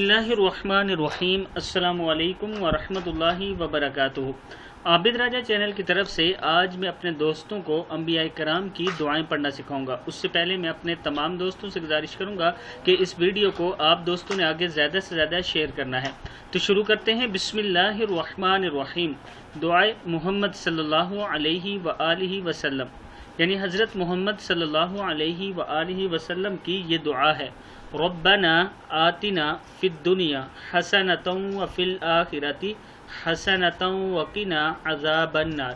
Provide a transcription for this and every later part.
बिस्मिल्लाहिर्रहमानिर्रहीम। अस्सलामु अलैकुम वरहमतुल्लाहि वबरकातुहू। आबिद राजा चैनल की तरफ से आज मैं अपने दोस्तों को अंबिया कराम की दुआएं पढ़ना सिखाऊंगा। उससे पहले मैं अपने तमाम दोस्तों से गुजारिश करूंगा कि इस वीडियो को आप दोस्तों ने आगे ज़्यादा से ज़्यादा शेयर करना है। तो शुरू करते हैं। बिस्मिल्लाहिर्रहमानिर्रहीम। दुआए मोहम्मद सल्लल्लाहु अलैहि व आलिहि वसल्लम, यानी हज़रत मोहम्मद सल्लल्लाहु अलैहि व आलिहि वसल्लम की ये दुआ है। रब्बना आतिना फिद दुनिया हसनतन व फिल आखिरति हसनतन व क़िना अज़ाबन्नार।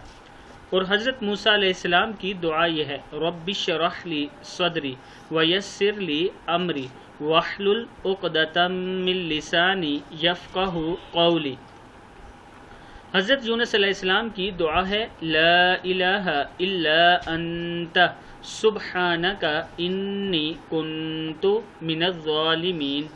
और हज़रत मूसा अलैहिस्सलाम की दुआ यह है। रब्बिश्रह ली सदरी व यस्सिर ली अमरी वहलुल उक़दतम मिन लिसानी यफ़क़हू क़ौली। हज़रत यूनुस अलैहिस्सलाम की दुआ है। ला इलाहा इल्ला अंता सुब्हानका इन्नी कुन्तु मिनज़्ज़ालिमीन।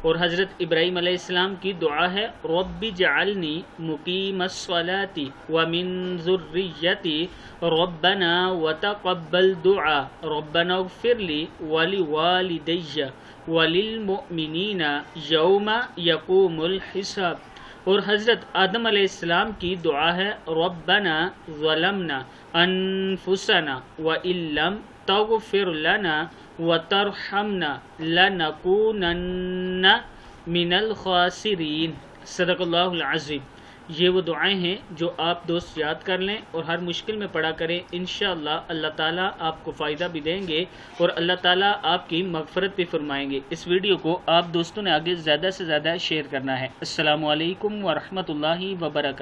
और हज़रत इब्राहीम अलैहिस्सलाम की दुआ है। रब्बि जअलनी मुक़ीमस्सलाति व मिन ज़ुर्रिय्यति रब्बना व तक़ब्बल दुआ रब्बना इग़फ़िरली व लिवालिदैया व लिलमुअ्मिनीना यौमा यक़ूमुल हिसाब। और हज़रत आदम अलैहिस्सलाम की दुआ है। रब्बना ज़लमना अनफुसना व इल्लम तग़फ़िर लना व तरहमना लनकूनन्ना मिनल ख़ासिरीन। सदक़ल्लाहुल अज़ीम। ये वो दुआएं हैं जो आप दोस्त याद कर लें और हर मुश्किल में पढ़ा करें। इंशाअल्लाह अल्लाह ताला आपको फ़ायदा भी देंगे और अल्लाह ताला आपकी मग़फ़िरत भी फरमाएंगे। इस वीडियो को आप दोस्तों ने आगे ज़्यादा से ज़्यादा शेयर करना है। अस्सलामु अलैकुम व रहमतुल्लाहि व बरकातुहू।